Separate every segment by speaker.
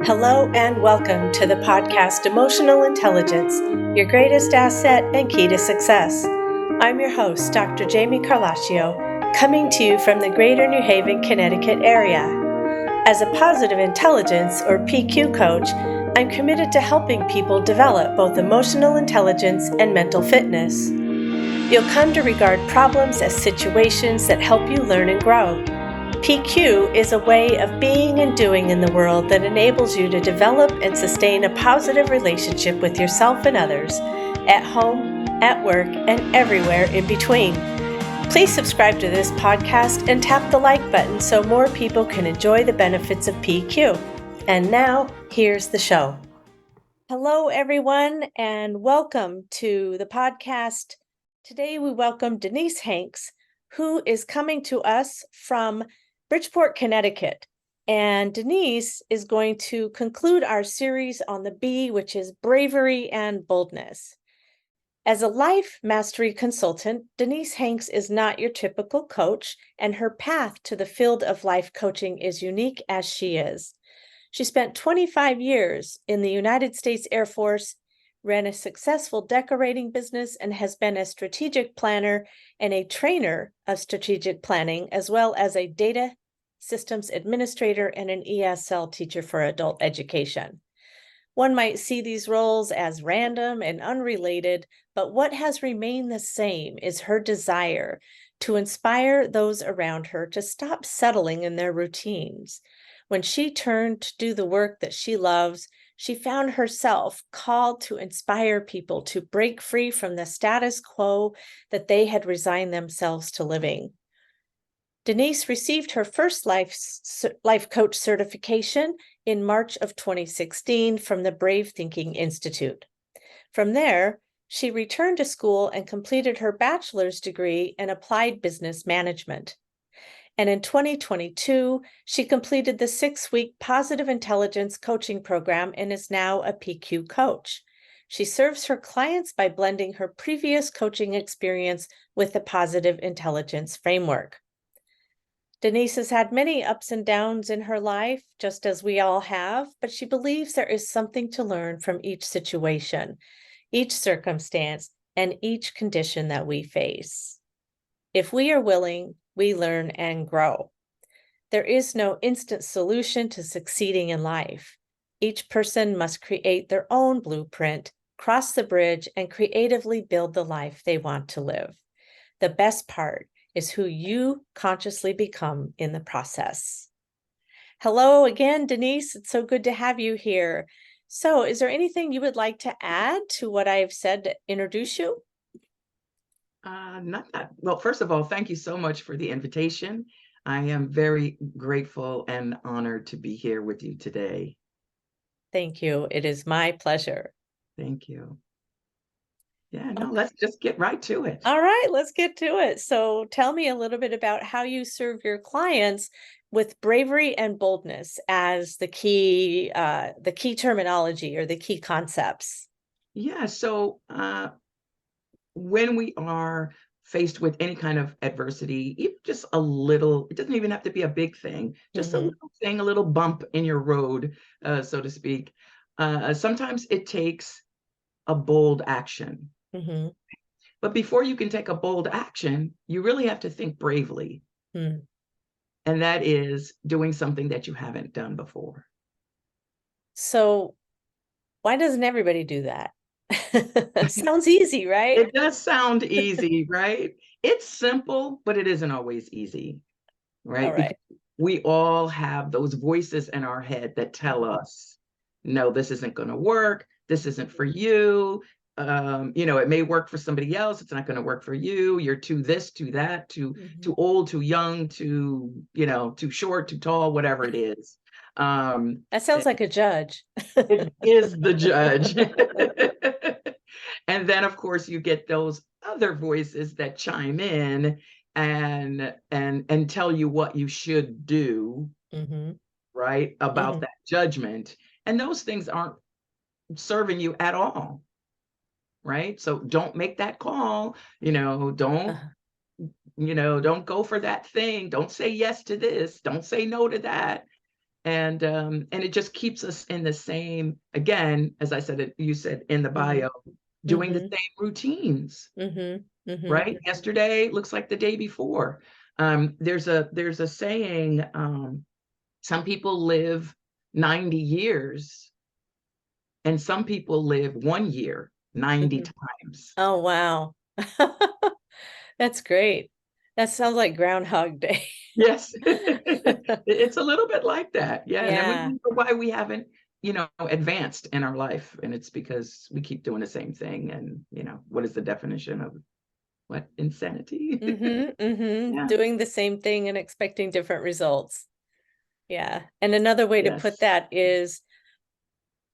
Speaker 1: Hello and welcome to the podcast Emotional Intelligence, your greatest asset and key to success. I'm your host, Dr. Jami Carlacio, coming to you from the greater New Haven, Connecticut area. As a positive intelligence or PQ coach, I'm committed to helping people develop both emotional intelligence and mental fitness. You'll come to regard problems as situations that help you learn and grow. PQ is a way of being and doing in the world that enables you to develop and sustain a positive relationship with yourself and others, at home, at work, and everywhere in between. Please subscribe to this podcast and tap the like button so more people can enjoy the benefits of PQ. And now, here's the show. Hello, everyone, and welcome to the podcast. Today, we welcome Denise Hanks, who is coming to us from Bridgeport, Connecticut. And Denise is going to conclude our series on the B, which is bravery and boldness. As a life mastery consultant, Denise Hanks is not your typical coach, and her path to the field of life coaching is unique as she is. She spent 25 years in the United States Air Force, ran a successful decorating business, and has been a strategic planner and a trainer of strategic planning, as well as a data systems administrator and an ESL teacher for adult education. One might see these roles as random and unrelated, but what has remained the same is her desire to inspire those around her to stop settling in their routines. When she turned to do the work that she loves, she found herself called to inspire people to break free from the status quo that they had resigned themselves to living. Denise received her first life coach certification in March of 2016 from the Brave Thinking Institute. From there, she returned to school and completed her bachelor's degree in applied business management. And in 2022, she completed the 6-week Positive Intelligence coaching program and is now a PQ coach. She serves her clients by blending her previous coaching experience with the Positive Intelligence framework. Denise has had many ups and downs in her life, just as we all have, but she believes there is something to learn from each situation, each circumstance, and each condition that we face. If we are willing, we learn and grow. There is no instant solution to succeeding in life. Each person must create their own blueprint, cross the bridge, and creatively build the life they want to live. The best part is who you consciously become in the process. Hello again, Denise. It's so good to have you here. So, is there anything you would like to add to what I've said to introduce you?
Speaker 2: Not that. Well, first of all, thank you so much for the invitation. I am very grateful and honored to be here with you today.
Speaker 1: Thank you. It is my pleasure.
Speaker 2: Thank you. Yeah, no, let's just get right to it.
Speaker 1: All right, let's get to it. So tell me a little bit about how you serve your clients with bravery and boldness as the key terminology or the key concepts.
Speaker 2: Yeah, so when we are faced with any kind of adversity, even just a little, it doesn't even have to be a big thing, just a little thing, a little bump in your road, so to speak. Sometimes it takes a bold action. But before you can take a bold action, you really have to think bravely. And that is doing something that you haven't done before.
Speaker 1: So why doesn't everybody do that? Sounds easy, right?
Speaker 2: It does sound easy, right? It's simple, but it isn't always easy, right?
Speaker 1: Because
Speaker 2: we all have those voices in our head that tell us, no, this isn't going to work. This isn't for you. It may work for somebody else. It's not going to work for you. You're too this, too that, too old, too young, too short, too tall, whatever it is.
Speaker 1: That sounds like a judge.
Speaker 2: It is the judge. And then, of course, you get those other voices that chime in and tell you what you should do, right, about that judgment. And those things aren't serving you at all, right? So don't make that call, don't go for that thing. Don't say yes to this. Don't say no to that. And it just keeps us in the same, again, as I said, you said in the
Speaker 1: Mm-hmm.
Speaker 2: bio, doing the
Speaker 1: Mm-hmm.
Speaker 2: same routines,
Speaker 1: Mm-hmm. Mm-hmm.
Speaker 2: right? Yesterday looks like the day before. There's a saying, some people live 90 years and some people live 1 year 90
Speaker 1: Mm-hmm.
Speaker 2: times.
Speaker 1: Oh, wow. That's great. That sounds like Groundhog Day.
Speaker 2: Yes. It's a little bit like that. Yeah. And then we
Speaker 1: Yeah.
Speaker 2: wonder why we haven't, advanced in our life. And it's because we keep doing the same thing. And, what is the definition of what? Insanity?
Speaker 1: Mm-hmm. Mm-hmm.
Speaker 2: Yeah.
Speaker 1: Doing the same thing and expecting different results. Yeah. And another way to put
Speaker 2: Yes.
Speaker 1: that is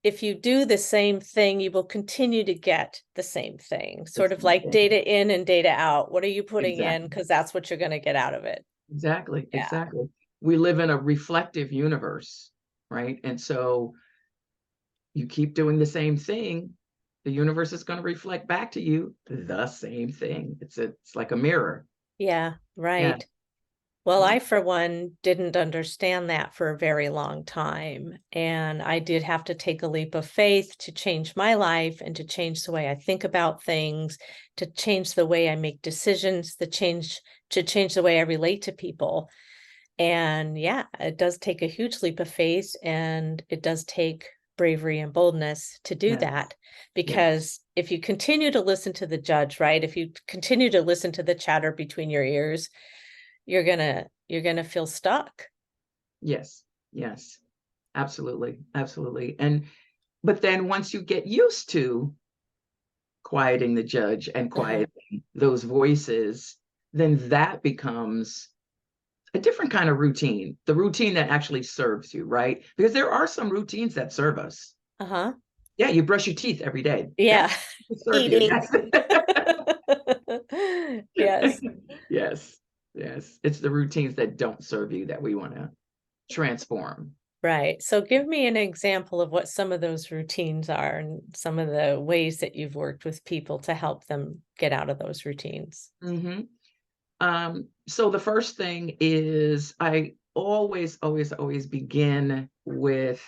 Speaker 1: if you do the same thing, you will continue to get the same thing,
Speaker 2: The
Speaker 1: sort of
Speaker 2: same
Speaker 1: like
Speaker 2: thing.
Speaker 1: data in and data out. What are you putting in?
Speaker 2: Exactly.
Speaker 1: Because that's what you're going to get out of it.
Speaker 2: Exactly.
Speaker 1: Yeah.
Speaker 2: Exactly. We live in a reflective universe, right? And so you keep doing the same thing, the universe is going to reflect back to you the same thing. It's like a mirror.
Speaker 1: Yeah.
Speaker 2: Yeah.
Speaker 1: Right. Well,
Speaker 2: Yeah.
Speaker 1: I, for one, didn't understand that for a very long time. And I did have to take a leap of faith to change my life and to change the way I think about things, to change the way I make decisions, to change the way I relate to people. And yeah, it does take a huge leap of faith, and it does take bravery and boldness to do
Speaker 2: Yes.
Speaker 1: that.
Speaker 2: Yes.
Speaker 1: Because if you continue to listen to the judge, right? If you continue to listen to the chatter between your ears, you're gonna feel stuck.
Speaker 2: Yes. Yes. Absolutely. Absolutely. But then once you get used to quieting the judge and
Speaker 1: Uh-huh.
Speaker 2: quieting those voices, then that becomes a different kind of routine, the routine that actually serves you, right? Because there are some routines that serve us.
Speaker 1: Uh-huh.
Speaker 2: Yeah, you brush your teeth every day.
Speaker 1: Yeah.
Speaker 2: That will serve you.
Speaker 1: Eating.
Speaker 2: Yes.
Speaker 1: Yes.
Speaker 2: Yes. Yes. It's the routines that don't serve you that we want to transform.
Speaker 1: Right. So give me an example of what some of those routines are and some of the ways that you've worked with people to help them get out of those routines.
Speaker 2: Hmm. So the first thing is I always, always, always begin with,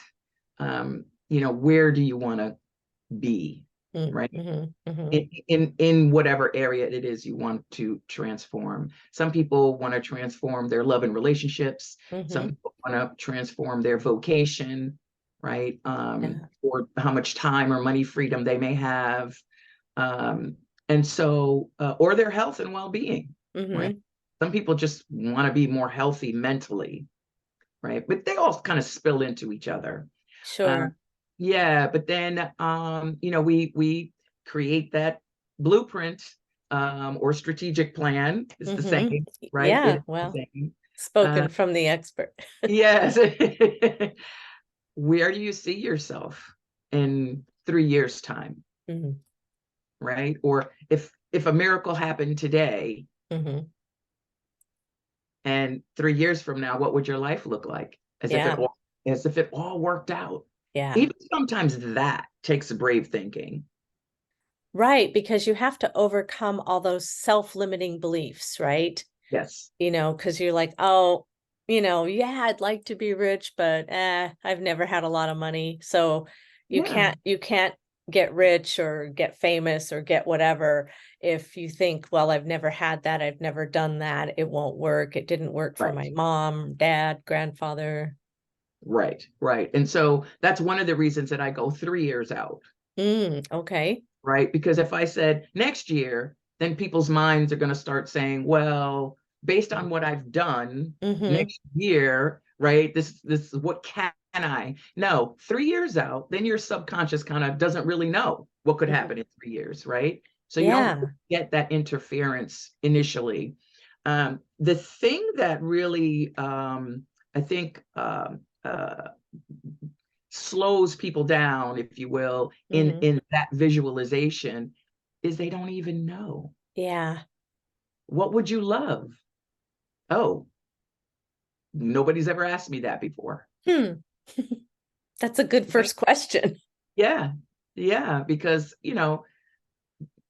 Speaker 2: where do you want to be, right?
Speaker 1: Mm-hmm. Mm-hmm.
Speaker 2: In whatever area it is you want to transform. Some people want to transform their love and relationships. Some
Speaker 1: Mm-hmm.
Speaker 2: people want to transform their vocation, right?
Speaker 1: Yeah.
Speaker 2: Or how much time or money freedom they may have. And so, or their health and well-being, right?
Speaker 1: Mm-hmm.
Speaker 2: Some people just want to be more healthy mentally, right? But they all kind of spill into each other. Uh,
Speaker 1: Sure.
Speaker 2: yeah, but then we create that blueprint, or strategic plan. It's the
Speaker 1: Mm-hmm.
Speaker 2: same, right? It
Speaker 1: Yeah.
Speaker 2: is
Speaker 1: Well,
Speaker 2: the same.
Speaker 1: spoken from the expert.
Speaker 2: Yes. Where do you see yourself in 3 years' time,
Speaker 1: Mm-hmm.
Speaker 2: right? Or if a miracle happened today
Speaker 1: Mm-hmm.
Speaker 2: and 3 years from now, what would your life look like?
Speaker 1: Yeah.
Speaker 2: As if it all worked out.
Speaker 1: Yeah.
Speaker 2: Even sometimes that takes brave thinking.
Speaker 1: Right. Because you have to overcome all those self-limiting beliefs, right?
Speaker 2: Yes.
Speaker 1: Because you're like, oh, yeah, I'd like to be rich, but I've never had a lot of money. So you
Speaker 2: Yeah.
Speaker 1: can't get rich or get famous or get whatever if you think, well, I've never had that, I've never done that, it won't work. It didn't work for
Speaker 2: Right.
Speaker 1: my mom, dad, grandfather.
Speaker 2: Right. Right. And so that's one of the reasons that I go 3 years out,
Speaker 1: Okay.
Speaker 2: right? Because if I said next year, then people's minds are going to start saying, well, based on what I've done
Speaker 1: Mm-hmm.
Speaker 2: next year, right? This is what can I? No, 3 years out, then your subconscious kind of doesn't really know what could
Speaker 1: Mm-hmm.
Speaker 2: happen in 3 years, right? So you don't
Speaker 1: Yeah.
Speaker 2: get that interference initially. The thing that really, I think, slows people down, if you will, in
Speaker 1: Mm-hmm.
Speaker 2: that visualization is they don't even know.
Speaker 1: Yeah.
Speaker 2: What would you love? Oh, nobody's ever asked me that before.
Speaker 1: Hmm. That's a good
Speaker 2: Right?
Speaker 1: first question.
Speaker 2: Yeah. Yeah. Because,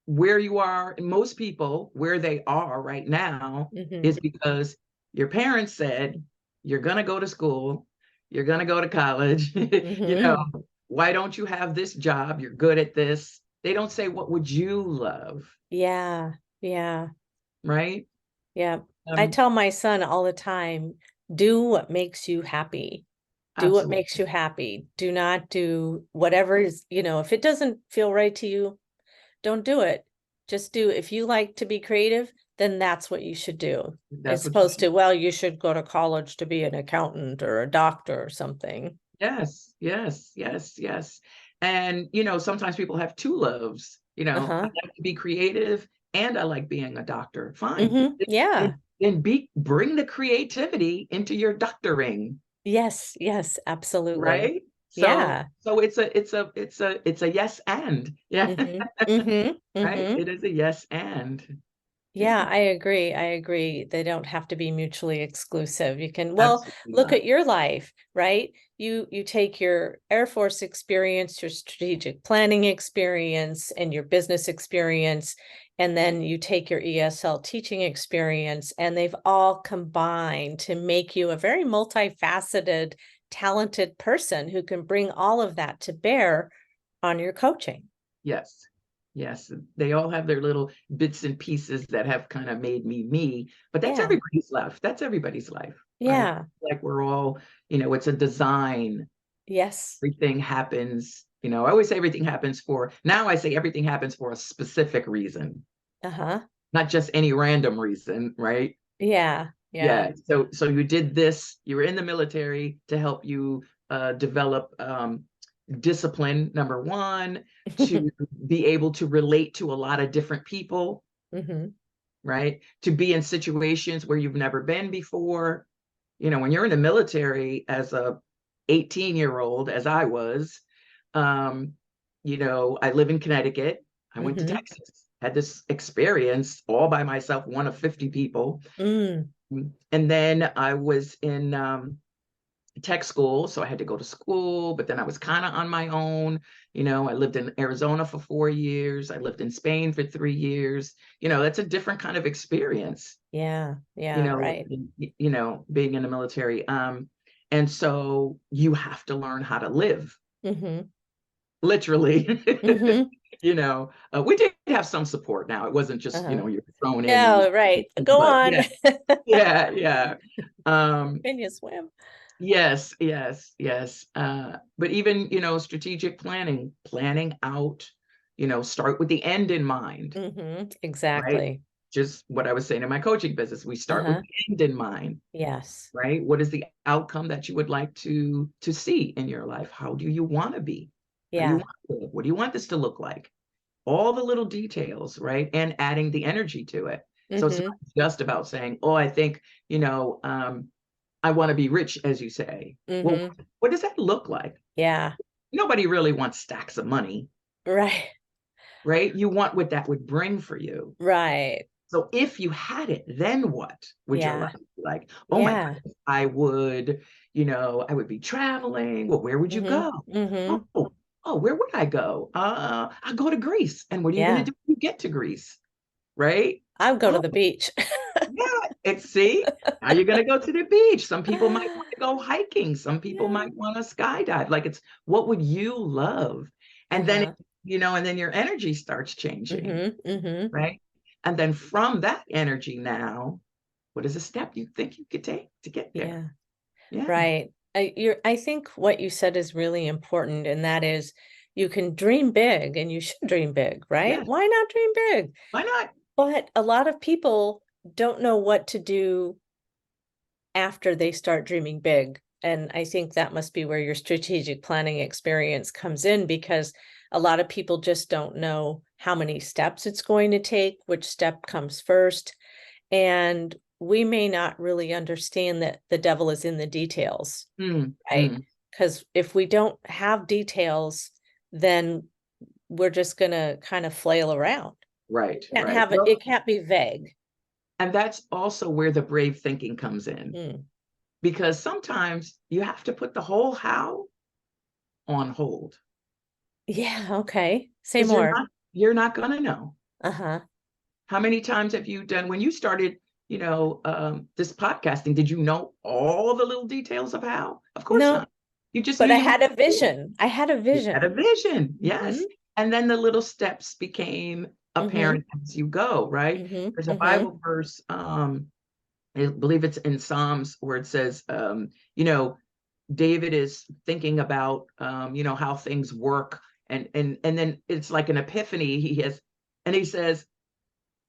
Speaker 2: where you are, most people, where they are right now
Speaker 1: Mm-hmm.
Speaker 2: is because your parents said, you're going to go to school, you're going to go to college.
Speaker 1: Mm-hmm.
Speaker 2: Why don't you have this job? You're good at this. They don't say, what would you love?
Speaker 1: Yeah. Yeah.
Speaker 2: Right?
Speaker 1: Yeah. I
Speaker 2: Um,
Speaker 1: tell my son all the time, do what makes you happy. Do what makes
Speaker 2: Absolutely.
Speaker 1: you happy. Do not do whatever is, if it doesn't feel right to you, don't do it. Just do, if you like to be creative, then that's what you should do.
Speaker 2: That's
Speaker 1: As
Speaker 2: what you
Speaker 1: opposed to,
Speaker 2: should.
Speaker 1: well, you should go to college to be an accountant or a doctor or something.
Speaker 2: Yes, yes, yes, yes. And, sometimes people have two loves. I
Speaker 1: Uh-huh.
Speaker 2: like to be creative and I like being a doctor. Fine.
Speaker 1: Mm-hmm.
Speaker 2: And,
Speaker 1: Yeah.
Speaker 2: bring the creativity into your doctoring,
Speaker 1: Yes. Yes. Absolutely.
Speaker 2: right? So,
Speaker 1: Yeah.
Speaker 2: it's a yes and. Yeah,
Speaker 1: Mm-hmm. Mm-hmm.
Speaker 2: right?
Speaker 1: Mm-hmm.
Speaker 2: It is a yes and.
Speaker 1: Yeah,
Speaker 2: Yeah,
Speaker 1: I agree. I agree. They don't have to be mutually exclusive. You can, well,
Speaker 2: absolutely
Speaker 1: look
Speaker 2: not.
Speaker 1: at your life, right? You take your Air Force experience, your strategic planning experience, and your business experience, and then you take your ESL teaching experience, and they've all combined to make you a very multifaceted, talented person who can bring all of that to bear on your coaching.
Speaker 2: Yes. Yes. They all have their little bits and pieces that have kind of made me, but that's
Speaker 1: Yeah.
Speaker 2: everybody's life. That's everybody's life, right?
Speaker 1: Yeah.
Speaker 2: Like we're all, it's a design.
Speaker 1: Yes.
Speaker 2: Everything happens, I always say now I say everything happens for a specific reason,
Speaker 1: Uh-huh.
Speaker 2: not just any random reason, right?
Speaker 1: Yeah. Yeah.
Speaker 2: Yeah. So you did this, you were in the military to help you develop discipline, number one, to be able to relate to a lot of different people,
Speaker 1: Hmm.
Speaker 2: right? To be in situations where you've never been before. When you're in the military as a 18-year-old, as I was, um, I live in Connecticut. I went to
Speaker 1: Hmm.
Speaker 2: Texas, had this experience all by myself, one of 50 people.
Speaker 1: Mm.
Speaker 2: And then I was in tech school, so I had to go to school, but then I was kind of on my own. I lived in Arizona for 4 years. I lived in Spain for 3 years. That's a different kind of experience,
Speaker 1: Yeah. Yeah. Right.
Speaker 2: being in the military. And so you have to learn how to live,
Speaker 1: Hmm.
Speaker 2: literally.
Speaker 1: Hmm.
Speaker 2: We did have some support. Now it wasn't just,
Speaker 1: Uh-huh.
Speaker 2: you're thrown in and
Speaker 1: Yeah. Right. Go
Speaker 2: but
Speaker 1: on.
Speaker 2: yeah, yeah, yeah. Um,
Speaker 1: Can you swim?
Speaker 2: Yes, yes, yes. But even, strategic planning out, start with the end in mind,
Speaker 1: Hmm.
Speaker 2: right?
Speaker 1: Exactly.
Speaker 2: Just what I was saying in my coaching business. We start with
Speaker 1: Uh-huh.
Speaker 2: the end in mind,
Speaker 1: Yes.
Speaker 2: right? What is the outcome that you would like to see in your life? How do you want to be? How do you
Speaker 1: Yeah.
Speaker 2: want to live? What do you want this to look like? All the little details, right? And adding the energy to it. So it's not
Speaker 1: Hmm.
Speaker 2: just about saying, oh, I think, I want to be rich, as you say. Well,
Speaker 1: Hmm.
Speaker 2: what does that look like?
Speaker 1: Yeah.
Speaker 2: Nobody really wants stacks of money,
Speaker 1: Right.
Speaker 2: right? You want what that would bring for you.
Speaker 1: Right.
Speaker 2: So if you had it, then what would your
Speaker 1: Yeah.
Speaker 2: life be like? Oh my
Speaker 1: Yeah.
Speaker 2: goodness, I would be traveling. Well, where would you
Speaker 1: Hmm.
Speaker 2: go?
Speaker 1: Hmm.
Speaker 2: Oh, oh, where would I go? I'll go to Greece. And what are you going to
Speaker 1: Yeah.
Speaker 2: do when you get to Greece? Right?
Speaker 1: I would go to
Speaker 2: Oh,
Speaker 1: the beach.
Speaker 2: yeah, see, now you're going to go to the beach. Some people might want to go hiking. Some people
Speaker 1: Yeah.
Speaker 2: might want to skydive. Like it's what would you love? And then,
Speaker 1: Uh-huh.
Speaker 2: and then your energy starts changing,
Speaker 1: Hmm. Hmm.
Speaker 2: right? And then from that energy now, what is a step you think you could take to get there?
Speaker 1: Yeah.
Speaker 2: Yeah.
Speaker 1: Right. I think what you said is really important, and that is you can dream big and you should dream big, right?
Speaker 2: Yes.
Speaker 1: Why not dream big?
Speaker 2: Why not?
Speaker 1: But a lot of people don't know what to do after they start dreaming big. And I think that must be where your strategic planning experience comes in, because a lot of people just don't know how many steps it's going to take, which step comes first. And we may not really understand that the devil is in the details,
Speaker 2: Mm,
Speaker 1: right?
Speaker 2: mm.
Speaker 1: Because if we don't have details, then we're just gonna kind of flail around.
Speaker 2: Right,
Speaker 1: Can't
Speaker 2: right.
Speaker 1: have it,
Speaker 2: Well,
Speaker 1: it can't be vague.
Speaker 2: and that's also where the brave thinking comes in,
Speaker 1: Mm.
Speaker 2: because sometimes you have to put the whole how on hold
Speaker 1: Yeah, okay. Say
Speaker 2: because you're
Speaker 1: more.
Speaker 2: not you're not gonna know.
Speaker 1: Uh-huh.
Speaker 2: How many times have you done when you started? this podcasting, did you know all the little details of how? Of course
Speaker 1: No,
Speaker 2: not. You just
Speaker 1: but
Speaker 2: knew
Speaker 1: I
Speaker 2: you
Speaker 1: had
Speaker 2: wanted
Speaker 1: a
Speaker 2: to do it.
Speaker 1: vision. I had a
Speaker 2: You had a
Speaker 1: vision.
Speaker 2: vision,
Speaker 1: Mm-hmm.
Speaker 2: yes. And then the little steps became
Speaker 1: Mm-hmm.
Speaker 2: apparent as you go, right?
Speaker 1: Mm-hmm.
Speaker 2: There's a
Speaker 1: Mm-hmm.
Speaker 2: Bible verse, I believe it's in Psalms, where it says, David is thinking about, how things work, and then it's like an epiphany he has, and he says,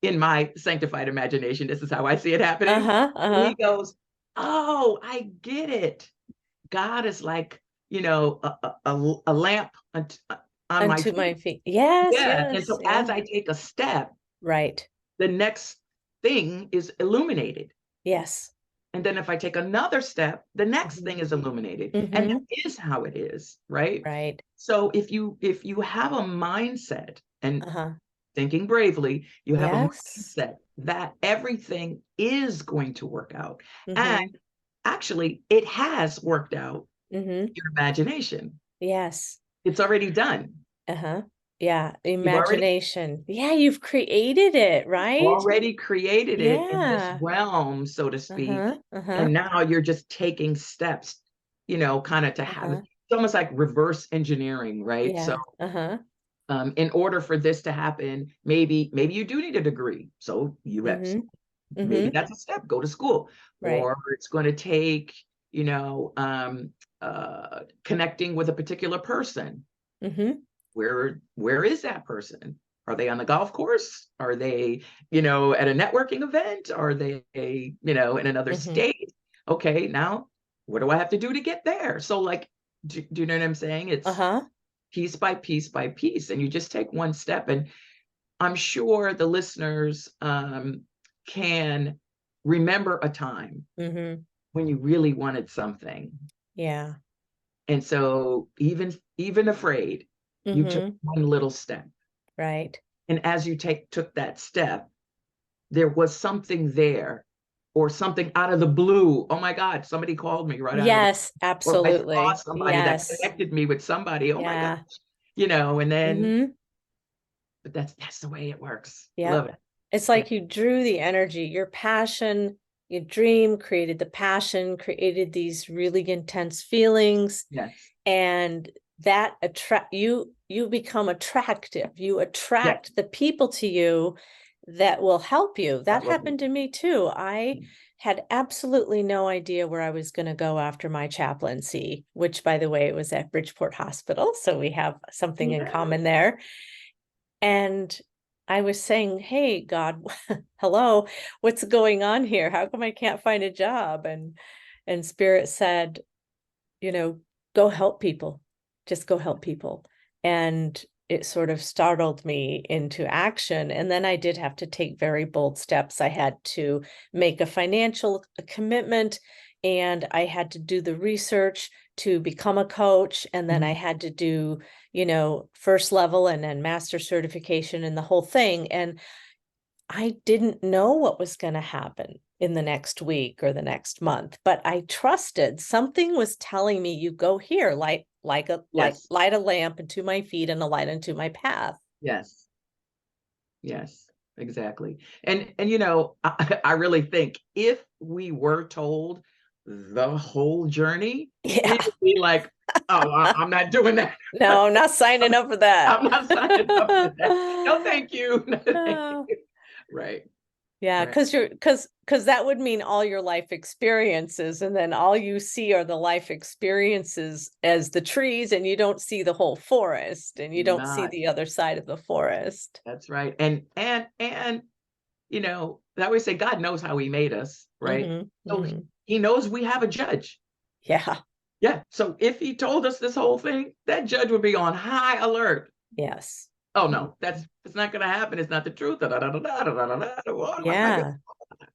Speaker 2: in my sanctified imagination, this is how I see it happening.
Speaker 1: Uh-huh. Uh-huh.
Speaker 2: He goes, "Oh, I get it. God is like, a lamp on my
Speaker 1: Unto my
Speaker 2: feet."
Speaker 1: feet. Yes,
Speaker 2: Yeah. And
Speaker 1: yes,
Speaker 2: so as
Speaker 1: yeah.
Speaker 2: I take a step,
Speaker 1: Right.
Speaker 2: the next thing is illuminated.
Speaker 1: Yes.
Speaker 2: And then if I take another step, the next
Speaker 1: Mm-hmm.
Speaker 2: thing is illuminated. And
Speaker 1: Mm-hmm.
Speaker 2: that is how it is, right?
Speaker 1: Right.
Speaker 2: So if you have a mindset, and
Speaker 1: Uh-huh.
Speaker 2: thinking bravely, you have a
Speaker 1: Yes.
Speaker 2: mindset that everything is going to work out.
Speaker 1: Mm-hmm.
Speaker 2: And actually, it has worked out.
Speaker 1: Mm-hmm.
Speaker 2: Your imagination,
Speaker 1: Yes.
Speaker 2: it's already done.
Speaker 1: Uh-huh. Yeah.
Speaker 2: You've
Speaker 1: Imagination. Yeah, you've created it, right?
Speaker 2: already created it in this
Speaker 1: Yeah.
Speaker 2: realm, so to speak.
Speaker 1: Uh-huh. Uh-huh.
Speaker 2: And now you're just taking steps, kind of to have it.
Speaker 1: Uh-huh.
Speaker 2: It's almost like reverse engineering, right? So
Speaker 1: Yeah. Uh-huh.
Speaker 2: in order for this to happen, maybe you do need a degree. So
Speaker 1: Mm-hmm.
Speaker 2: maybe
Speaker 1: Mm-hmm.
Speaker 2: that's a step, go to school.
Speaker 1: Right.
Speaker 2: Or it's going to take, connecting with a particular person.
Speaker 1: Mm-hmm.
Speaker 2: Where is that person? Are they on the golf course? Are they, at a networking event? Are they, in another
Speaker 1: Mm-hmm.
Speaker 2: state? Okay, now what do I have to do to get there? So like, do you know what I'm saying? It's
Speaker 1: Uh-huh.
Speaker 2: piece by piece by piece, and you just take one step. And I'm sure the listeners can remember a time
Speaker 1: Mm-hmm.
Speaker 2: when you really wanted something.
Speaker 1: Yeah.
Speaker 2: And so even afraid, you took
Speaker 1: Mm-hmm.
Speaker 2: one little step.
Speaker 1: Right.
Speaker 2: And as you took that step, there was something there, or something out of the blue. Oh my God, somebody called me right out of the,
Speaker 1: Yes,
Speaker 2: or I saw
Speaker 1: absolutely.
Speaker 2: somebody that
Speaker 1: Yes.
Speaker 2: connected me with somebody. Oh my God,
Speaker 1: Yeah.
Speaker 2: and then,
Speaker 1: Mm-hmm.
Speaker 2: but that's the way it works.
Speaker 1: Yep.
Speaker 2: Love it.
Speaker 1: It's
Speaker 2: Yeah.
Speaker 1: like you drew the energy, your passion, your dream created the passion, created these really intense feelings,
Speaker 2: Yes.
Speaker 1: and that attract you become attractive. You
Speaker 2: Yes.
Speaker 1: attract the people to you that will help you. That
Speaker 2: That will be.
Speaker 1: happened to me too. I had absolutely no idea where I was going to go after my chaplaincy, which, by the way, it was at Bridgeport Hospital. So we have something in common
Speaker 2: Yes.
Speaker 1: there. And I was saying, hey, God, hello, what's going on here? How come I can't find a job? And Spirit said, go help people. Just go help people. And it sort of startled me into action. And then I did have to take very bold steps. I had to make a financial commitment, and I had to do the research to become a coach. And then I had to do, first level and then master certification and the whole thing. And I didn't know what was going to happen in the next week or the next month, but I trusted something was telling me, you go here,
Speaker 2: Yes.
Speaker 1: light a lamp into my feet and a light into my path.
Speaker 2: Yes. Yes. Exactly. And I really think if we were told the whole journey, it
Speaker 1: Yeah.
Speaker 2: would be like, oh, I'm not doing that.
Speaker 1: No, I'm not signing up for that.
Speaker 2: I'm not signing up for that. No, thank you. No, thank you. Right.
Speaker 1: Yeah,
Speaker 2: Right.
Speaker 1: because that would mean all your life experiences, and then all you see are the life experiences as the trees, and you don't see the whole forest, and you don't see
Speaker 2: Not.
Speaker 1: the other side of the forest.
Speaker 2: That's right. And I always say God knows how he made us, right?
Speaker 1: Mm-hmm.
Speaker 2: So
Speaker 1: Mm-hmm.
Speaker 2: he knows we have a judge.
Speaker 1: Yeah.
Speaker 2: Yeah. So if he told us this whole thing, that judge would be on high alert.
Speaker 1: Yes.
Speaker 2: Oh no, it's not gonna happen. It's not the truth. Da, da, da, da, da, da, da, da, da. Oh my God.
Speaker 1: Yeah.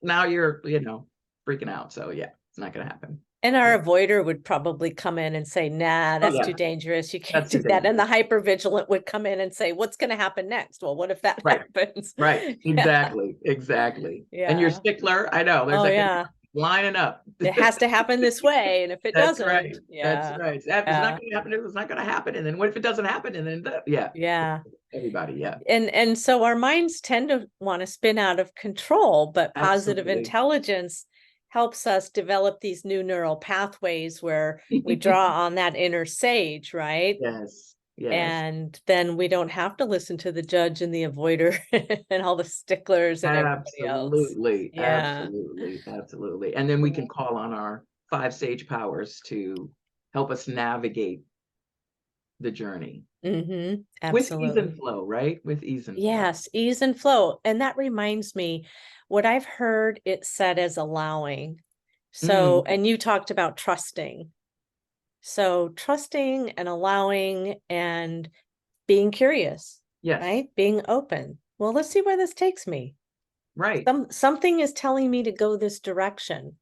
Speaker 2: Now you're, freaking out. So yeah, it's not gonna happen.
Speaker 1: And
Speaker 2: Yeah.
Speaker 1: our avoider would probably come in and say, nah,
Speaker 2: Oh
Speaker 1: that's
Speaker 2: yeah,
Speaker 1: too dangerous. You can't
Speaker 2: that's too
Speaker 1: do that. And
Speaker 2: dangerous.
Speaker 1: the hypervigilant would come in and say, what's going to happen next? Well, what if that
Speaker 2: Right.
Speaker 1: happens?
Speaker 2: Right.
Speaker 1: Yeah.
Speaker 2: Exactly. Exactly. And your
Speaker 1: Yeah.
Speaker 2: stickler, I know, there's
Speaker 1: Oh,
Speaker 2: like
Speaker 1: yeah.
Speaker 2: lining up.
Speaker 1: It has to happen this way. And if it
Speaker 2: That's right.
Speaker 1: doesn't,
Speaker 2: That's
Speaker 1: yeah.
Speaker 2: right. If it's not
Speaker 1: Yeah.
Speaker 2: going to happen, it's not going to happen. And then what if it doesn't happen? And then, yeah.
Speaker 1: Yeah.
Speaker 2: Everybody, yeah.
Speaker 1: And so our minds tend to want to spin out of control, but positive
Speaker 2: Absolutely.
Speaker 1: intelligence helps us develop these new neural pathways where we draw on that inner sage, right?
Speaker 2: Yes, yes.
Speaker 1: And then we don't have to listen to the judge and the avoider and all the sticklers and everybody else.
Speaker 2: Absolutely,
Speaker 1: Yeah.
Speaker 2: absolutely, absolutely. And then we can call on our 5 sage powers to help us navigate the journey
Speaker 1: Mm-hmm.
Speaker 2: with ease and
Speaker 1: Absolutely.
Speaker 2: flow, right? With ease and flow.
Speaker 1: Yes, ease and flow. And that reminds me, what I've heard it said as allowing. So,
Speaker 2: Mm,
Speaker 1: and you talked about trusting. So, trusting and allowing and being curious,
Speaker 2: yes,
Speaker 1: right? Being open. Well, let's see where this takes me.
Speaker 2: right.
Speaker 1: Something is telling me to go this direction.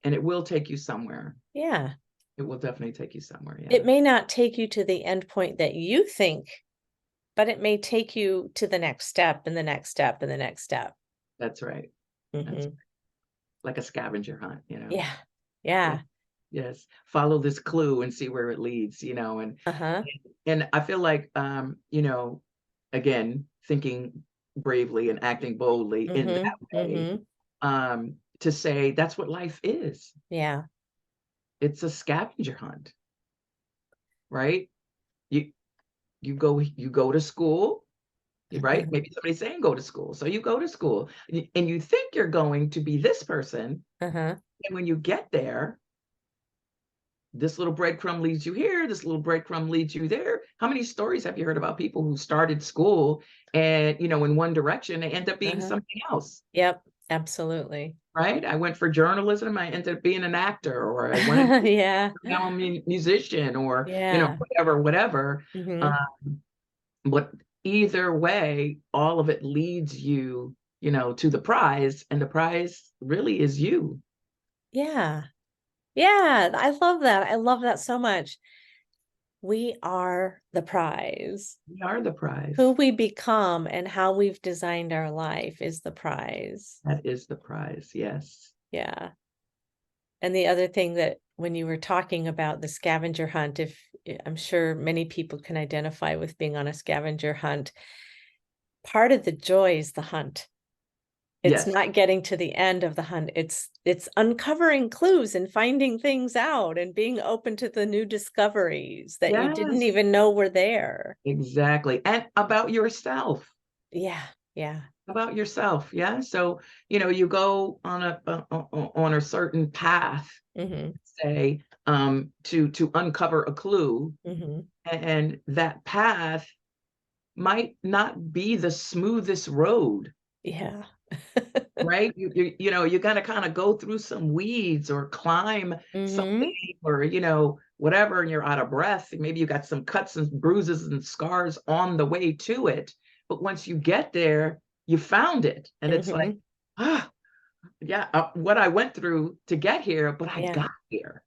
Speaker 2: And it will take you somewhere.
Speaker 1: Yeah.
Speaker 2: It will definitely take you somewhere. Yeah,
Speaker 1: It may not take you to the end point that you think, but it may take you to the next step and the next step and the next step.
Speaker 2: that's right. That's
Speaker 1: Hmm.
Speaker 2: like a scavenger hunt, you know?
Speaker 1: Yeah.
Speaker 2: Yeah.
Speaker 1: Yeah.
Speaker 2: Yes. Follow this clue and see where it leads,
Speaker 1: Uh-huh.
Speaker 2: and I feel like, again, thinking bravely and acting boldly in that
Speaker 1: Mm-hmm.
Speaker 2: way,
Speaker 1: Mm-hmm.
Speaker 2: to say that's what life is.
Speaker 1: Yeah.
Speaker 2: It's a scavenger hunt, right? You you go to school, right?
Speaker 1: Uh-huh.
Speaker 2: Maybe somebody's saying go to school. So you go to school and you think you're going to be this person.
Speaker 1: Uh-huh.
Speaker 2: And when you get there, this little breadcrumb leads you here, this little breadcrumb leads you there. How many stories have you heard about people who started school and, in one direction, they end up being
Speaker 1: Uh-huh.
Speaker 2: something else,
Speaker 1: Yep. Absolutely.
Speaker 2: right? I went for journalism, I ended up being an actor, or I wanted to be
Speaker 1: Yeah.
Speaker 2: now I'm a musician, or,
Speaker 1: Yeah.
Speaker 2: whatever.
Speaker 1: Mm-hmm.
Speaker 2: Um, but either way, all of it leads you, to the prize, and the prize really is you.
Speaker 1: Yeah. Yeah. I love that. I love that so much. We are the prize.
Speaker 2: We are the
Speaker 1: Who
Speaker 2: prize.
Speaker 1: we become and how we've designed our life is the prize.
Speaker 2: That is the prize. Yes.
Speaker 1: Yeah. And the other thing that when you were talking about the scavenger hunt, if I'm sure many people can identify with being on a scavenger hunt, part of the joy is the hunt. It's
Speaker 2: Yes.
Speaker 1: not getting to the end of the hunt. It's uncovering clues and finding things out and being open to the new discoveries that you didn't
Speaker 2: Yes.
Speaker 1: even know were there.
Speaker 2: Exactly. And about yourself.
Speaker 1: Yeah. Yeah.
Speaker 2: About yourself. Yeah. So, you go on a certain path,
Speaker 1: Mm-hmm.
Speaker 2: say, to uncover a clue,
Speaker 1: Mm-hmm.
Speaker 2: and that path might not be the smoothest road.
Speaker 1: Yeah.
Speaker 2: Right? You got to kind of go through some weeds or climb
Speaker 1: Mm-hmm.
Speaker 2: something, or, whatever, and you're out of breath. Maybe you got some cuts and bruises and scars on the way to it. But once you get there, you found it. And it's like,
Speaker 1: Mm-hmm.
Speaker 2: ah, yeah, what I went through to get here, but I
Speaker 1: Yeah.
Speaker 2: got here.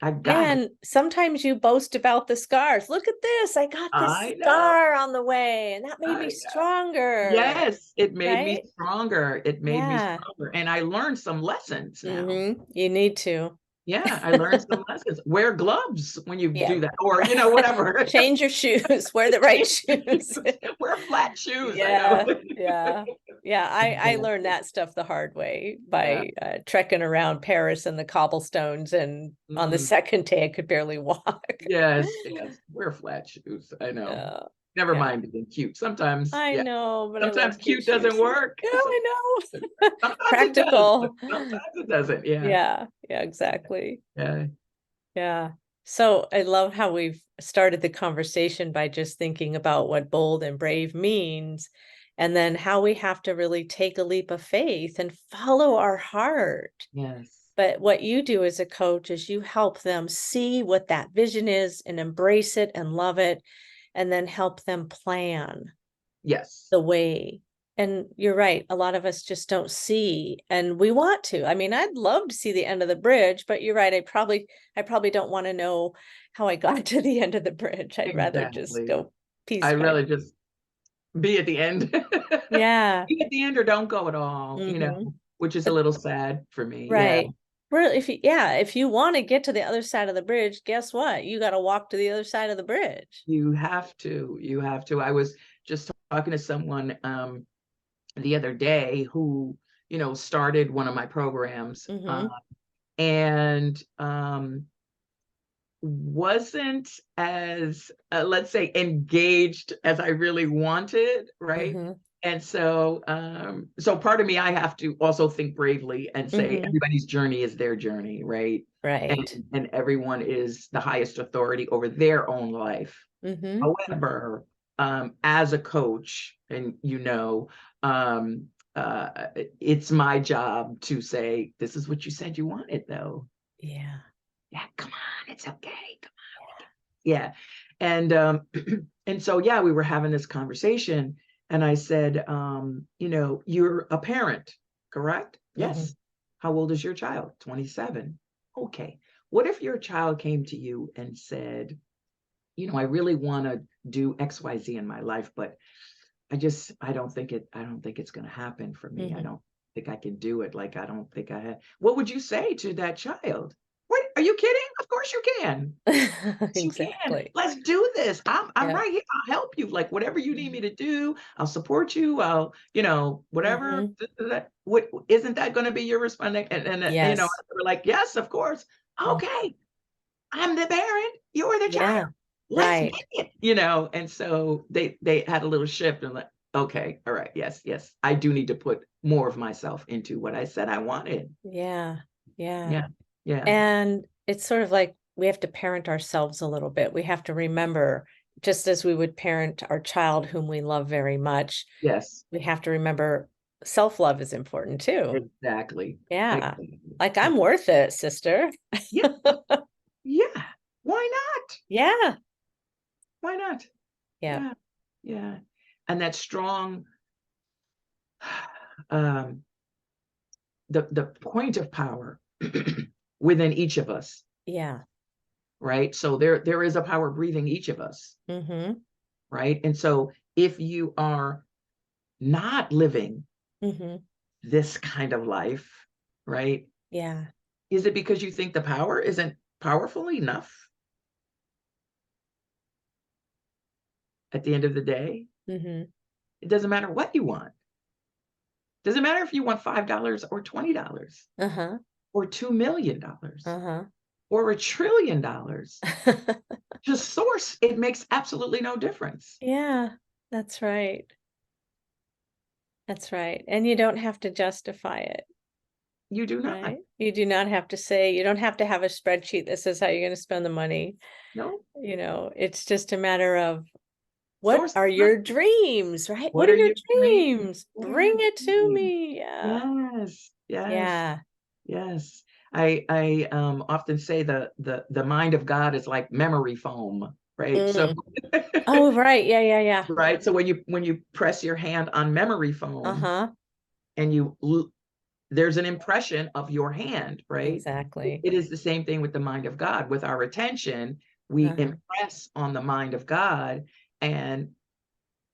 Speaker 2: I got it.
Speaker 1: And sometimes you boast about the scars. Look at this. I got this
Speaker 2: I know.
Speaker 1: scar on the way, and that made me
Speaker 2: I
Speaker 1: stronger.
Speaker 2: Yes, it made me
Speaker 1: Right?
Speaker 2: stronger. It made me
Speaker 1: Yeah.
Speaker 2: stronger. And I learned some lessons now.
Speaker 1: Mm-hmm. You need to.
Speaker 2: Yeah, I learned some lessons. Wear gloves when you
Speaker 1: Yeah.
Speaker 2: do that, or, whatever.
Speaker 1: Change your shoes. Wear the right
Speaker 2: Change
Speaker 1: shoes.
Speaker 2: shoes. Wear flat shoes. I know.
Speaker 1: Yeah. Yeah. Yeah. I learned
Speaker 2: Exactly.
Speaker 1: that stuff the hard way
Speaker 2: Yeah.
Speaker 1: by trekking around Paris and the cobblestones. And on the
Speaker 2: Mhm.
Speaker 1: second day, I could barely walk.
Speaker 2: Yes, yes. Wear flat shoes. I know.
Speaker 1: Yeah.
Speaker 2: Never
Speaker 1: Yeah.
Speaker 2: mind being cute. Sometimes,
Speaker 1: I
Speaker 2: yeah.
Speaker 1: know, but I
Speaker 2: Sometimes
Speaker 1: love cute
Speaker 2: cute doesn't
Speaker 1: shoes.
Speaker 2: work.
Speaker 1: Yeah, I know.
Speaker 2: Sometimes it does, but
Speaker 1: Practical.
Speaker 2: sometimes it doesn't. Yeah.
Speaker 1: Yeah, yeah, exactly.
Speaker 2: Yeah.
Speaker 1: Yeah. So I love how we've started the conversation by just thinking about what bold and brave means, and then how we have to really take a leap of faith and follow our heart.
Speaker 2: Yes.
Speaker 1: But what you do as a coach is you help them see what that vision is and embrace it and love it, and then help them plan
Speaker 2: Yes.
Speaker 1: the way. And you're right, a lot of us just don't see, and we want to. I mean, I'd love to see the end of the bridge, but you're right, I probably don't want to know how I got to the end of the bridge. I'd rather just
Speaker 2: Exactly.
Speaker 1: go piece
Speaker 2: I
Speaker 1: by
Speaker 2: really
Speaker 1: piece.
Speaker 2: just be at the end.
Speaker 1: Yeah.
Speaker 2: Be at the end or don't go at all,
Speaker 1: Mm-hmm.
Speaker 2: which is a
Speaker 1: But
Speaker 2: little sad for me. Yeah.
Speaker 1: right. Well, if you want to get to the other side of the bridge, guess what? You got to walk to the other side of the bridge.
Speaker 2: You have to. You have to. I was just talking to someone the other day who, started one of my programs, and wasn't as, let's say, engaged as I really wanted, right? And so part of me, I have to also think bravely and say everybody's journey is their journey, right?
Speaker 1: Right.
Speaker 2: And everyone is the highest authority over their own life. However, as a coach, and it's my job to say, this is what you said you wanted, though.
Speaker 1: Yeah.
Speaker 2: Yeah, come on, it's okay. Come on. Yeah. And and so we were having this conversation, and I said, you're a parent, correct? Yes. How old is your child? 27. Okay. What if your child came to you and said, I really want to do XYZ in my life, but I don't think it's going to happen for me. I don't think I can do it. Like, I don't think I had. What would you say to that child? What, are you kidding? Of course you can. You can. Let's do this. I'm right here. I'll help you. Like, whatever you need me to do, I'll support you. I'll, whatever. What, isn't that going to be your response? And we're like, yes, of course. Okay. I'm the parent. You're the child. Let's get it, and so they had a little shift and like, okay, all right, yes, I do need to put more of myself into what I said I wanted.
Speaker 1: Yeah.
Speaker 2: And
Speaker 1: it's sort of like we have to parent ourselves a little bit. We have to remember, just as we would parent our child whom we love very much.
Speaker 2: Yes.
Speaker 1: We have to remember self-love is important too.
Speaker 2: Exactly.
Speaker 1: Yeah.
Speaker 2: Exactly.
Speaker 1: Like, I'm worth it, sister.
Speaker 2: Yeah. Yeah. Why not?
Speaker 1: Yeah.
Speaker 2: Why not?
Speaker 1: Yeah.
Speaker 2: Yeah. And that strong, the point of power within each of us.
Speaker 1: Yeah.
Speaker 2: Right. So there is a power breathing each of us. Right. And so if you are not living this kind of life, right?
Speaker 1: Yeah.
Speaker 2: Is it because you think the power isn't powerful enough? At the end of the day, it doesn't matter what you want. Doesn't matter if you want $5 or $20 or $2 million or $1 trillion. To source, it makes absolutely no difference.
Speaker 1: Yeah, that's right. That's right. And you don't have to justify it.
Speaker 2: You do not.
Speaker 1: Right? You do not have to say, you don't have to have a spreadsheet that says how you're going to spend the money.
Speaker 2: No.
Speaker 1: It's just a matter of, what are your dreams, right?
Speaker 2: What
Speaker 1: are
Speaker 2: are
Speaker 1: your
Speaker 2: your
Speaker 1: dreams?
Speaker 2: dreams?
Speaker 1: Bring it to me. Yeah.
Speaker 2: Yes. Yes.
Speaker 1: Yeah.
Speaker 2: Yes. I often say the mind of God is like memory foam, right? So
Speaker 1: oh, right. Yeah.
Speaker 2: right. So when you press your hand on memory foam and there's an impression of your hand, right?
Speaker 1: Exactly.
Speaker 2: It is the same thing with the mind of God. With our attention, we impress on the mind of God, and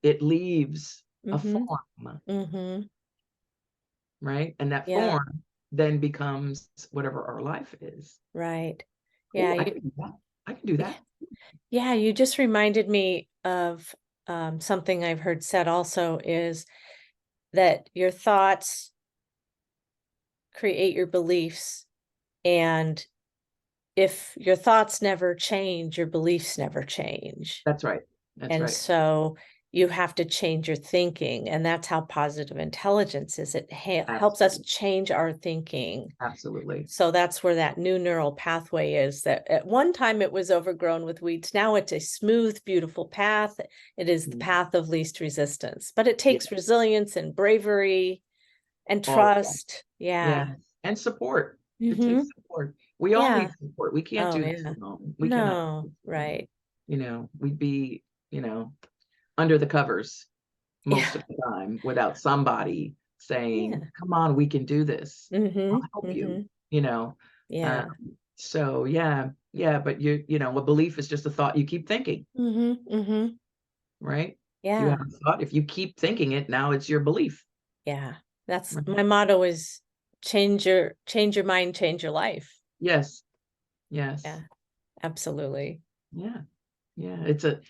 Speaker 2: it leaves a form. Right? And that form then becomes whatever our life is.
Speaker 1: Right.
Speaker 2: Ooh,
Speaker 1: Yeah.
Speaker 2: I can do that. I can do that.
Speaker 1: Yeah, you just reminded me of something I've heard said also, is that your thoughts create your beliefs, and if your thoughts never change, your beliefs never change.
Speaker 2: That's right. That's
Speaker 1: And
Speaker 2: right.
Speaker 1: so you have to change your thinking, and that's how positive intelligence is. It helps us change our thinking.
Speaker 2: Absolutely.
Speaker 1: So that's where that new neural pathway is, that at one time it was overgrown with weeds. Now it's a smooth, beautiful path. It is the path of least resistance, but it takes resilience and bravery and trust. Yeah.
Speaker 2: And support. It takes support. We all need support. We can't do this alone. We cannot.
Speaker 1: No, right.
Speaker 2: We'd be, under the covers most of the time without somebody saying, come on, we can do this. I'll help you,
Speaker 1: Yeah.
Speaker 2: So but a belief is just a thought you keep thinking. Right?
Speaker 1: Yeah.
Speaker 2: You have a thought. If you keep thinking it, now it's your belief.
Speaker 1: Yeah. That's my motto, is change your mind, change your life.
Speaker 2: Yes.
Speaker 1: Yeah. Absolutely.
Speaker 2: Yeah. It's a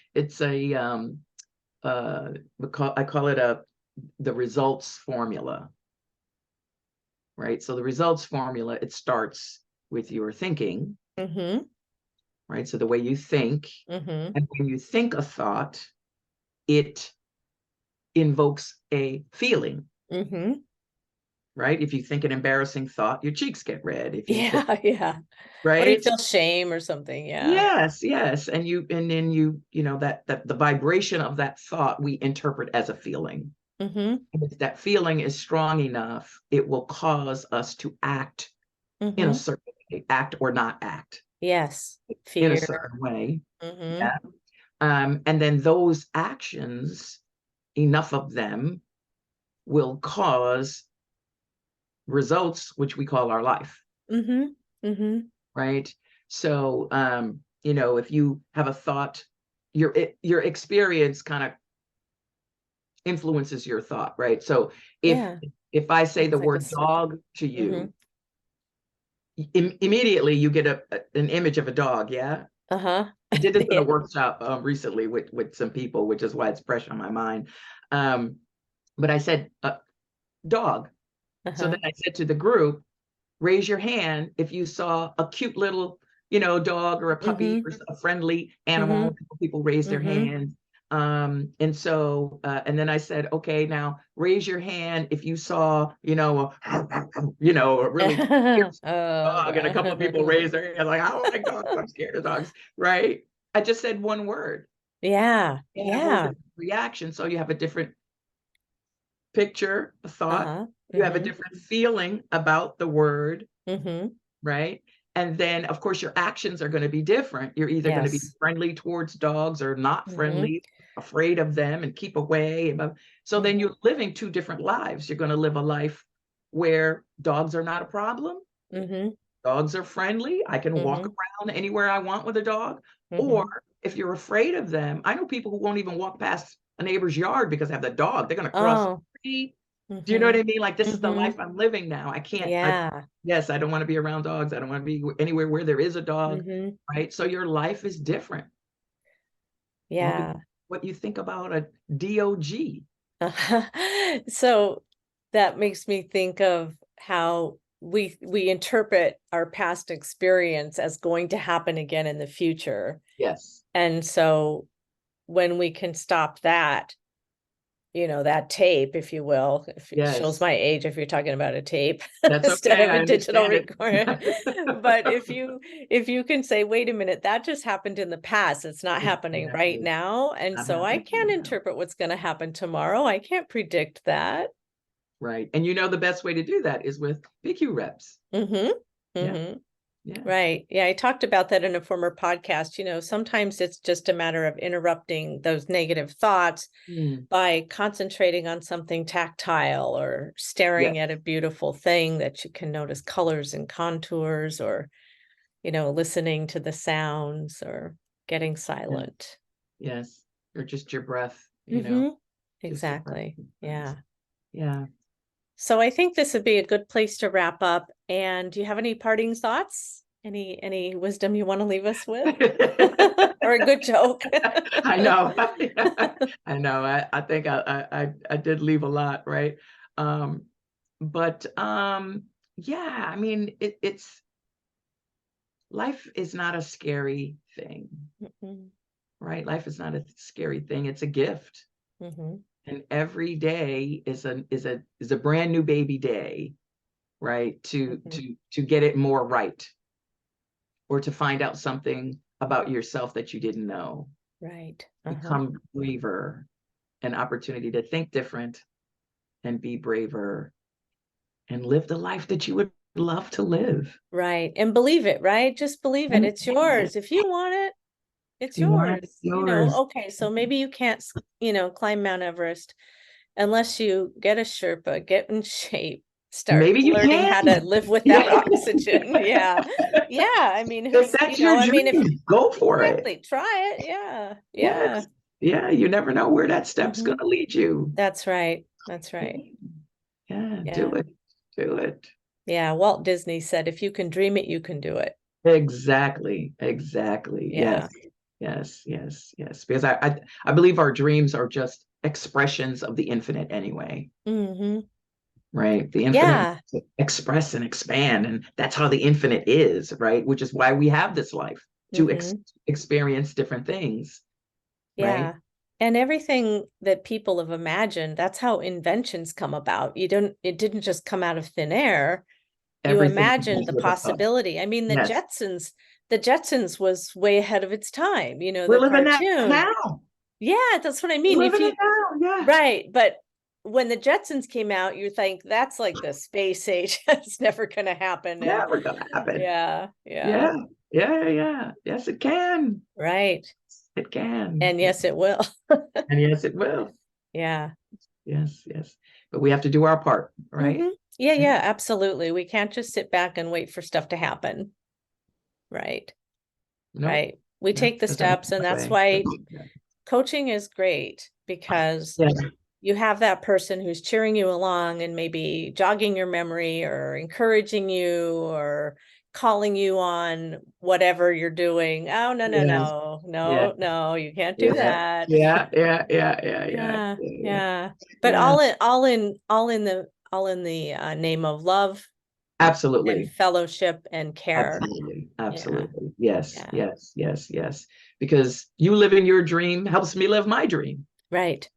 Speaker 2: I call it the results formula, right? So the results formula, it starts with your thinking,
Speaker 1: Mm-hmm.
Speaker 2: right? So the way you think,
Speaker 1: Mm-hmm.
Speaker 2: and when you think a thought, it invokes a feeling,
Speaker 1: Mm-hmm.
Speaker 2: right? If you think an embarrassing thought, your cheeks get red. If you think,
Speaker 1: Yeah, yeah. Or you
Speaker 2: right?
Speaker 1: feel shame or something. Yeah.
Speaker 2: Yes, yes. And then you know, that the vibration of that thought we interpret as a feeling.
Speaker 1: Mm-hmm.
Speaker 2: And if that feeling is strong enough, it will cause us to act in a
Speaker 1: Mm-hmm.
Speaker 2: certain way, act or not act
Speaker 1: Yes.
Speaker 2: in a
Speaker 1: Fear.
Speaker 2: certain way.
Speaker 1: Mm-hmm.
Speaker 2: Yeah. And then those actions, enough of them, will cause results, which we call our life,
Speaker 1: Mm-hmm. Mm-hmm.
Speaker 2: right? So, you know, if you have a thought, your experience kind of influences your thought, right? So
Speaker 1: Yeah.
Speaker 2: if I say the
Speaker 1: It's like a
Speaker 2: word
Speaker 1: circle.
Speaker 2: dog to
Speaker 1: Mm-hmm.
Speaker 2: you, immediately you get an image of a dog. Yeah.
Speaker 1: Uh-huh.
Speaker 2: I did this in a
Speaker 1: Yeah.
Speaker 2: workshop recently with some people, which is why it's fresh on my mind. Um, but I said dog. So
Speaker 1: Uh-huh.
Speaker 2: then I said to the group, raise your hand if you saw a cute little, dog or a puppy
Speaker 1: Mm-hmm.
Speaker 2: or a friendly
Speaker 1: Mm-hmm.
Speaker 2: animal. People raise their
Speaker 1: Mm-hmm.
Speaker 2: hands. And so, and then I said, okay, now raise your hand if you saw, a really fierce dog, and a couple of people
Speaker 1: Oh.
Speaker 2: raised their hands like, oh my God, I'm scared of dogs, right? I just said one word.
Speaker 1: Yeah.
Speaker 2: And a whole
Speaker 1: Yeah.
Speaker 2: different reaction. So you have a different picture, a thought,
Speaker 1: Uh-huh.
Speaker 2: you have a
Speaker 1: Mm-hmm.
Speaker 2: different feeling about the word,
Speaker 1: Mm-hmm.
Speaker 2: right? And then, of course, your actions are going to be different. You're either going to be
Speaker 1: Yes.
Speaker 2: friendly towards dogs or not
Speaker 1: Mm-hmm.
Speaker 2: friendly, afraid of them and keep away. So then
Speaker 1: Mm-hmm.
Speaker 2: you're living two different lives. You're going to live a life where dogs are not a problem.
Speaker 1: Mm-hmm.
Speaker 2: Dogs are friendly. I can walk
Speaker 1: Mm-hmm.
Speaker 2: around anywhere I want with a dog. Or
Speaker 1: Mm-hmm.
Speaker 2: if you're afraid of them, I know people who won't even walk past a neighbor's yard because they have the dog. They're going to cross the
Speaker 1: Oh.
Speaker 2: street. Do you know what
Speaker 1: Mm-hmm.
Speaker 2: I mean? Like, this is the
Speaker 1: Mm-hmm.
Speaker 2: life I'm living now. I can't,
Speaker 1: Yeah.
Speaker 2: yes, I don't want to be around dogs. I don't want to be anywhere where there is a dog,
Speaker 1: Mm-hmm.
Speaker 2: right? So your life is different. What you,
Speaker 1: Yeah.
Speaker 2: what you think about a DOG.
Speaker 1: So that makes me think of how we interpret our past experience as going to happen again in the future.
Speaker 2: Yes.
Speaker 1: And so when we can stop that, that tape, if you will, if it shows
Speaker 2: Yes.
Speaker 1: my age, if you're talking about a tape
Speaker 2: That's
Speaker 1: instead
Speaker 2: okay.
Speaker 1: of
Speaker 2: I
Speaker 1: a digital
Speaker 2: understand
Speaker 1: recorder.
Speaker 2: it.
Speaker 1: But if you can say, wait a minute, that just happened in the past, it's not happening right
Speaker 2: Exactly.
Speaker 1: now. And
Speaker 2: Not
Speaker 1: so I
Speaker 2: happening
Speaker 1: can't
Speaker 2: right now.
Speaker 1: interpret what's going to happen tomorrow. I can't predict that.
Speaker 2: Right. And the best way to do that is with PQ reps.
Speaker 1: Mm-hmm.
Speaker 2: Yeah.
Speaker 1: Mm-hmm.
Speaker 2: Yeah.
Speaker 1: Right. Yeah, I talked about that in a former podcast. Sometimes it's just a matter of interrupting those negative thoughts
Speaker 2: Mm.
Speaker 1: by concentrating on something tactile or staring
Speaker 2: Yes.
Speaker 1: at a beautiful thing that you can notice colors and contours, or, listening to the sounds or getting
Speaker 2: Yeah.
Speaker 1: silent.
Speaker 2: Yes. Or just your breath,
Speaker 1: Mm-hmm.
Speaker 2: just your breath.
Speaker 1: Exactly. Yeah.
Speaker 2: Yeah.
Speaker 1: So I think this would be a good place to wrap up. And do you have any parting thoughts? Any wisdom you want to leave us with? Or a good joke?
Speaker 2: I know. I know. I think I did leave a lot, right? Um, but yeah, I mean, it's life is not a scary thing,
Speaker 1: Mhm,
Speaker 2: right? Life is not a scary thing. It's a gift.
Speaker 1: mhm,
Speaker 2: And every day is a brand new baby day, right? To
Speaker 1: mhm.
Speaker 2: to to get it more right, or to find out something about yourself that you didn't know.
Speaker 1: Right. Uh-huh.
Speaker 2: Become braver, an opportunity to think different and be braver and live the life that you would love to live.
Speaker 1: Right. And believe it, right? Just believe it.
Speaker 2: And
Speaker 1: It's yours. If you want it,
Speaker 2: if
Speaker 1: it's
Speaker 2: you want it,
Speaker 1: yours.
Speaker 2: yours.
Speaker 1: Okay, so maybe you can't, climb Mount Everest unless you get a Sherpa, get in shape, start
Speaker 2: Maybe you
Speaker 1: learning
Speaker 2: can.
Speaker 1: how to live without
Speaker 2: Yeah.
Speaker 1: oxygen. Yeah. Yeah. I mean,
Speaker 2: If that's your
Speaker 1: if
Speaker 2: dream, go for it.
Speaker 1: exactly, try it. Yeah. Yeah.
Speaker 2: Yes. Yeah, you never know where that step's
Speaker 1: Hmm.
Speaker 2: going to lead you.
Speaker 1: That's right. That's right.
Speaker 2: Yeah, do
Speaker 1: Yeah.
Speaker 2: it. Do it.
Speaker 1: Yeah. Walt Disney said, if you can dream it, you can do it.
Speaker 2: Exactly. Exactly.
Speaker 1: Yeah.
Speaker 2: Yes. Yes, yes, yes. Because I believe our dreams are just expressions of the infinite anyway,
Speaker 1: Mm-hmm.
Speaker 2: right? The infinite
Speaker 1: Yeah.
Speaker 2: to express and expand, and that's how the infinite is, right? Which is why we have this life to
Speaker 1: Mm-hmm.
Speaker 2: experience different things, right?
Speaker 1: Yeah. And everything that people have imagined, that's how inventions come about. It didn't just come out of thin air. You
Speaker 2: Everything
Speaker 1: imagined
Speaker 2: comes
Speaker 1: the
Speaker 2: with a thought.
Speaker 1: possibility. I mean,
Speaker 2: Yes,
Speaker 1: The Jetsons was way ahead of its time,
Speaker 2: we're
Speaker 1: the
Speaker 2: living that
Speaker 1: cartoon.
Speaker 2: now.
Speaker 1: Yeah, that's what I
Speaker 2: We're
Speaker 1: mean. If
Speaker 2: living
Speaker 1: you
Speaker 2: it now. Yeah,
Speaker 1: Right, but when the Jetsons came out, you think that's like the space age. That's never gonna happen. And
Speaker 2: never gonna happen.
Speaker 1: yeah, yeah,
Speaker 2: Yeah, yeah, yeah. Yes, it can.
Speaker 1: right.
Speaker 2: It can.
Speaker 1: And yes, it will.
Speaker 2: And yes, it will.
Speaker 1: Yeah.
Speaker 2: Yes, yes. But we have to do our part, right?
Speaker 1: Hmm. Yeah,
Speaker 2: Yeah.
Speaker 1: yeah, absolutely. We can't just sit back and wait for stuff to happen. Right,
Speaker 2: Nope.
Speaker 1: right. We
Speaker 2: Nope.
Speaker 1: take the
Speaker 2: Doesn't happen
Speaker 1: steps, and
Speaker 2: that
Speaker 1: that's
Speaker 2: way.
Speaker 1: why coaching is great, because
Speaker 2: Yeah,
Speaker 1: you have that person who's cheering you along and maybe jogging your memory or encouraging you or calling you on whatever you're doing. Oh, no, no,
Speaker 2: yeah,
Speaker 1: no,
Speaker 2: yeah,
Speaker 1: no, no, you can't do
Speaker 2: yeah,
Speaker 1: that.
Speaker 2: yeah, yeah, yeah, yeah, yeah,
Speaker 1: Yeah,
Speaker 2: yeah,
Speaker 1: yeah. But
Speaker 2: yeah.
Speaker 1: all in the name of love and
Speaker 2: Absolutely.
Speaker 1: fellowship and care.
Speaker 2: Absolutely.
Speaker 1: Yeah,
Speaker 2: Absolutely. Yes,
Speaker 1: yeah.
Speaker 2: yes, yes, yes. Because you living your dream helps me live my dream.
Speaker 1: Right,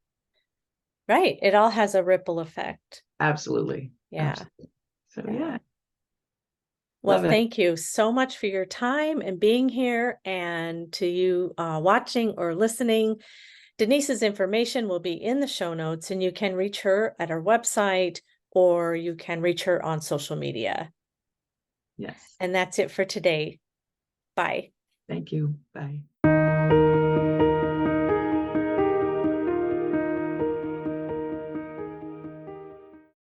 Speaker 1: right. It all has a ripple effect.
Speaker 2: Absolutely.
Speaker 1: Yeah,
Speaker 2: Absolutely. So
Speaker 1: yeah.
Speaker 2: yeah,
Speaker 1: Well,
Speaker 2: love it.
Speaker 1: thank you so much for your time and being here, and to you watching or listening. Denise's information will be in the show notes, and you can reach her at her website, or you can reach her on social media.
Speaker 2: Yes.
Speaker 1: And that's it for today. Bye.
Speaker 2: Thank you. Bye.